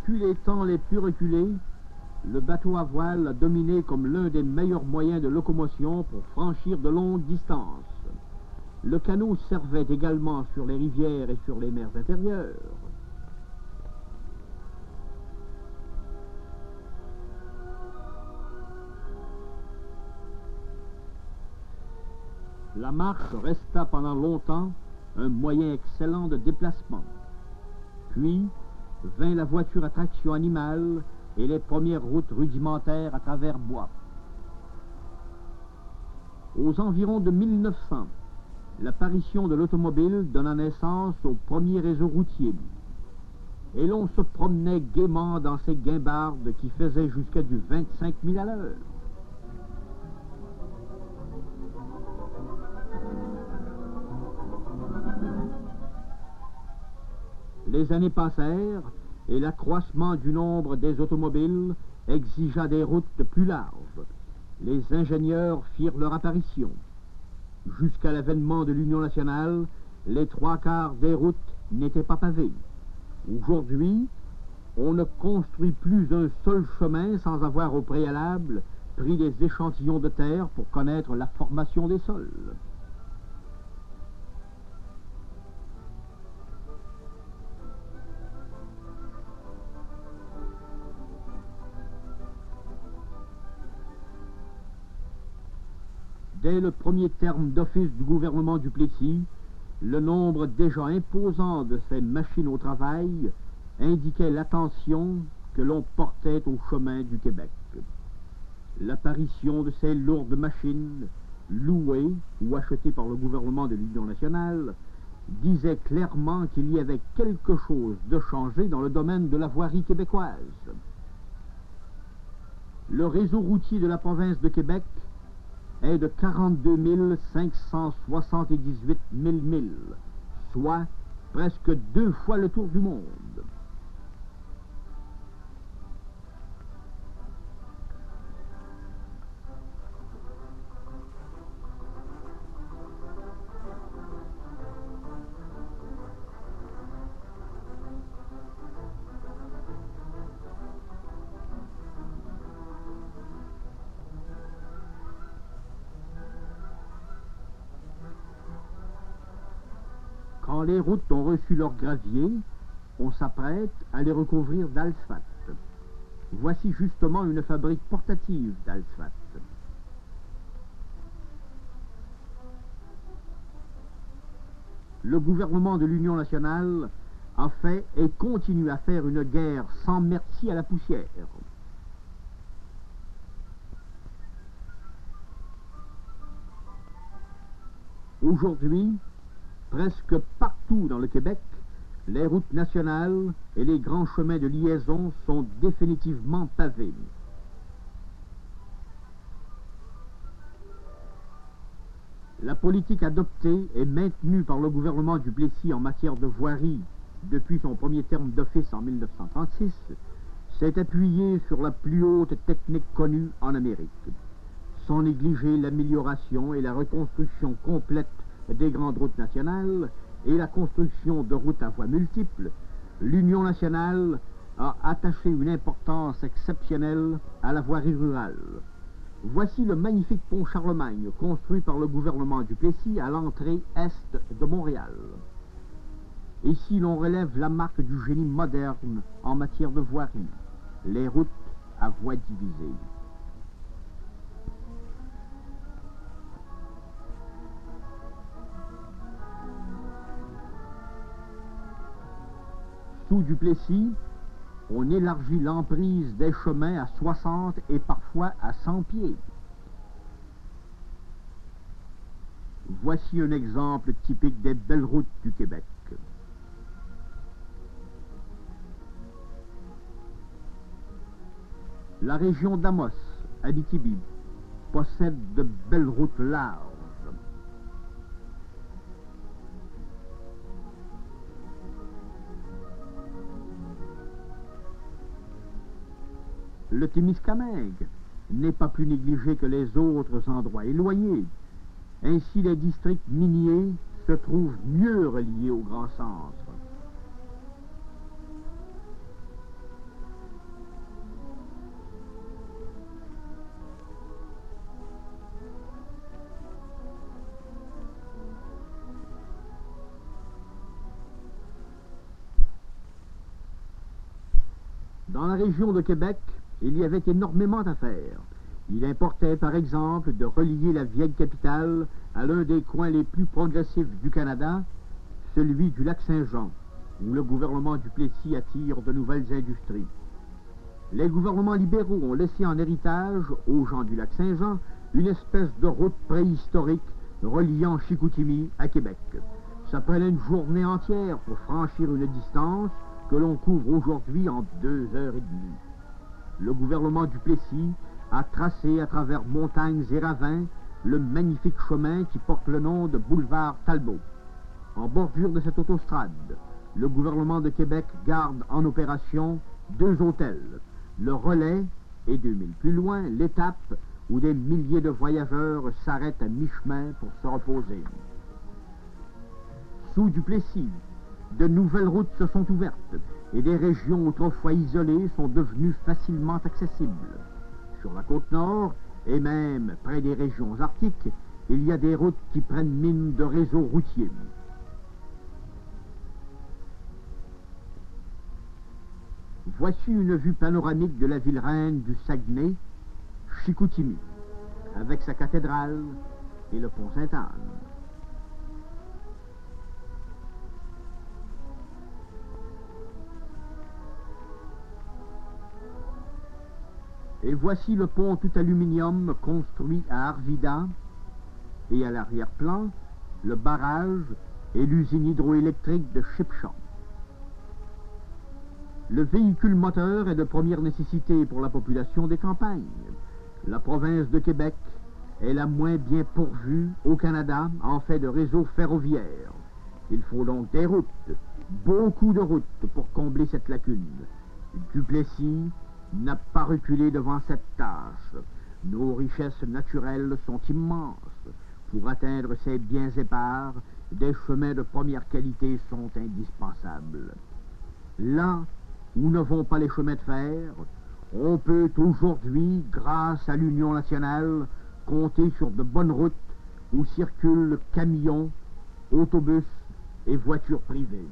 Depuis les temps les plus reculés, le bateau à voile a dominé comme l'un des meilleurs moyens de locomotion pour franchir de longues distances. Le canot servait également sur les rivières et sur les mers intérieures. La marche resta pendant longtemps un moyen excellent de déplacement. Puis vint la voiture à traction animale et les premières routes rudimentaires à travers bois. Aux environs de 1900, l'apparition de l'automobile donna naissance au premier réseau routier. Et l'on se promenait gaiement dans ces guimbardes qui faisaient jusqu'à du 25 000 à l'heure. Les années passèrent et l'accroissement du nombre des automobiles exigea des routes plus larges. Les ingénieurs firent leur apparition. Jusqu'à l'avènement de l'Union nationale, les trois quarts des routes n'étaient pas pavées. Aujourd'hui, on ne construit plus un seul chemin sans avoir au préalable pris des échantillons de terre pour connaître la formation des sols. Dès le premier terme d'office du gouvernement Duplessis, le nombre déjà imposant de ces machines au travail indiquait l'attention que l'on portait au chemin du Québec. L'apparition de ces lourdes machines, louées ou achetées par le gouvernement de l'Union nationale, disait clairement qu'il y avait quelque chose de changé dans le domaine de la voirie québécoise. Le réseau routier de la province de Québec est de 42 578 000 milles, soit presque 2 fois le tour du monde. Quand les routes ont reçu leur gravier, on s'apprête à les recouvrir d'asphalte. Voici justement une fabrique portative d'asphalte. Le gouvernement de l'Union nationale a fait et continue à faire une guerre sans merci à la poussière. Aujourd'hui, presque partout dans le Québec, les routes nationales et les grands chemins de liaison sont définitivement pavés. La politique adoptée et maintenue par le gouvernement Duplessis en matière de voirie depuis son premier terme d'office en 1936 s'est appuyée sur la plus haute technique connue en Amérique, sans négliger l'amélioration et la reconstruction complète des grandes routes nationales et la construction de routes à voies multiples. L'Union nationale a attaché une importance exceptionnelle à la voirie rurale. Voici le magnifique pont Charlemagne, construit par le gouvernement Duplessis à l'entrée est de Montréal. Ici, l'on relève la marque du génie moderne en matière de voirie, les routes à voies divisées. Sous Duplessis, on élargit l'emprise des chemins à 60 et parfois à 100 pieds. Voici un exemple typique des belles routes du Québec. La région d'Amos, Abitibi, possède de belles routes larges. Le Témiscamingue n'est pas plus négligé que les autres endroits éloignés. Ainsi, les districts miniers se trouvent mieux reliés au grand centre. Dans la région de Québec, il y avait énormément à faire. Il importait, par exemple, de relier la vieille capitale à l'un des coins les plus progressifs du Canada, celui du lac Saint-Jean, où le gouvernement du Plessis attire de nouvelles industries. Les gouvernements libéraux ont laissé en héritage aux gens du lac Saint-Jean une espèce de route préhistorique reliant Chicoutimi à Québec. Ça prenait une journée entière pour franchir une distance que l'on couvre aujourd'hui en 2 heures et demie. Le gouvernement du Plessis a tracé à travers montagnes et ravins le magnifique chemin qui porte le nom de boulevard Talbot. En bordure de cette autostrade, le gouvernement de Québec garde en opération 2 hôtels, le Relais et 2000 plus loin, l'Étape, où des milliers de voyageurs s'arrêtent à mi-chemin pour se reposer. Sous Duplessis, de nouvelles routes se sont ouvertes et des régions autrefois isolées sont devenues facilement accessibles. Sur la côte nord, et même près des régions arctiques, il y a des routes qui prennent mine de réseaux routiers. Voici une vue panoramique de la ville reine du Saguenay, Chicoutimi, avec sa cathédrale et le pont Sainte-Anne. Et voici le pont tout aluminium construit à Arvida, et à l'arrière-plan, le barrage et l'usine hydroélectrique de Shipshaw. Le véhicule moteur est de première nécessité pour la population des campagnes. La province de Québec est la moins bien pourvue au Canada en fait de réseau ferroviaire. Il faut donc des routes, beaucoup de routes pour combler cette lacune. Duplessis n'a pas reculé devant cette tâche. Nos richesses naturelles sont immenses. Pour atteindre ces biens épars, des chemins de première qualité sont indispensables. Là où ne vont pas les chemins de fer, on peut aujourd'hui, grâce à l'Union nationale, compter sur de bonnes routes où circulent camions, autobus et voitures privées.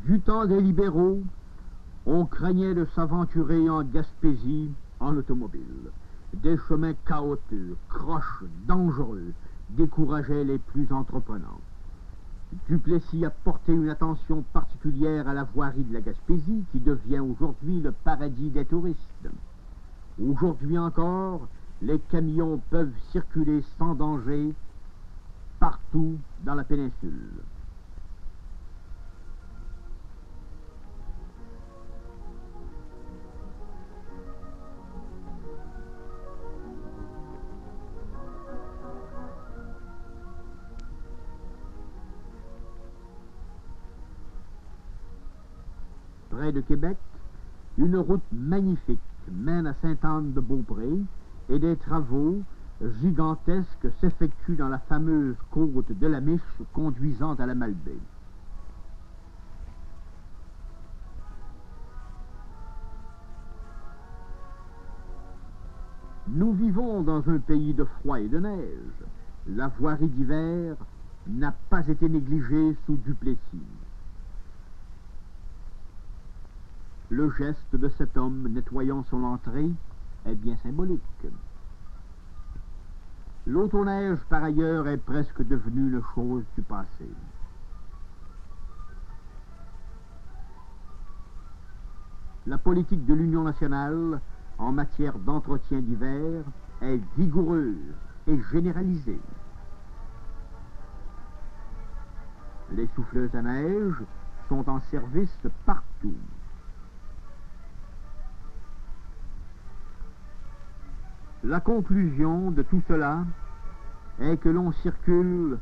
Du temps des libéraux, on craignait de s'aventurer en Gaspésie en automobile. Des chemins chaotiques, croches, dangereux, décourageaient les plus entreprenants. Duplessis a porté une attention particulière à la voirie de la Gaspésie, qui devient aujourd'hui le paradis des touristes. Aujourd'hui encore, les camions peuvent circuler sans danger partout dans la péninsule. Près de Québec, une route magnifique mène à Sainte-Anne-de-Beaupré et des travaux gigantesques s'effectuent dans la fameuse côte de la Miche conduisant à la Malbaie. Nous vivons dans un pays de froid et de neige. La voirie d'hiver n'a pas été négligée sous Duplessis. Le geste de cet homme nettoyant son entrée est bien symbolique. L'autoneige, par ailleurs, est presque devenue une chose du passé. La politique de l'Union nationale en matière d'entretien d'hiver est vigoureuse et généralisée. Les souffleuses à neige sont en service partout. La conclusion de tout cela est que l'on circule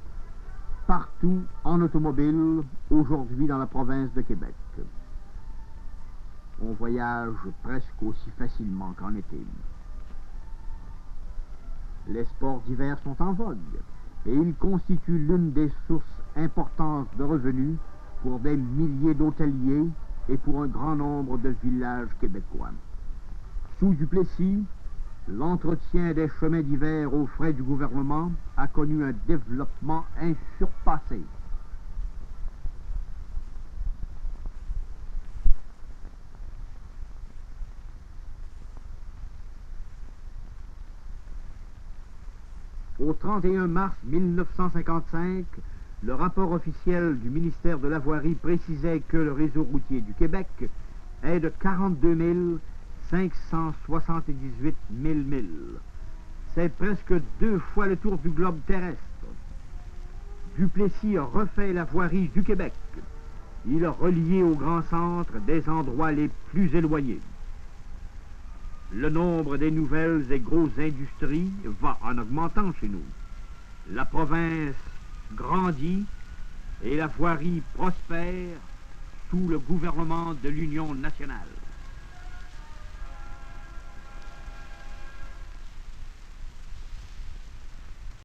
partout en automobile aujourd'hui dans la province de Québec. On voyage presque aussi facilement qu'en été. Les sports d'hiver sont en vogue et ils constituent l'une des sources importantes de revenus pour des milliers d'hôteliers et pour un grand nombre de villages québécois. Sous Duplessis, l'entretien des chemins d'hiver aux frais du gouvernement a connu un développement insurpassé. Au 31 mars 1955, le rapport officiel du ministère de la Voirie précisait que le réseau routier du Québec est de 42 578 000 milles. C'est presque 2 fois le tour du globe terrestre. Duplessis a refait la voirie du Québec. Il a relié au grand centre des endroits les plus éloignés. Le nombre des nouvelles et grosses industries va en augmentant chez nous. La province grandit et la voirie prospère sous le gouvernement de l'Union nationale.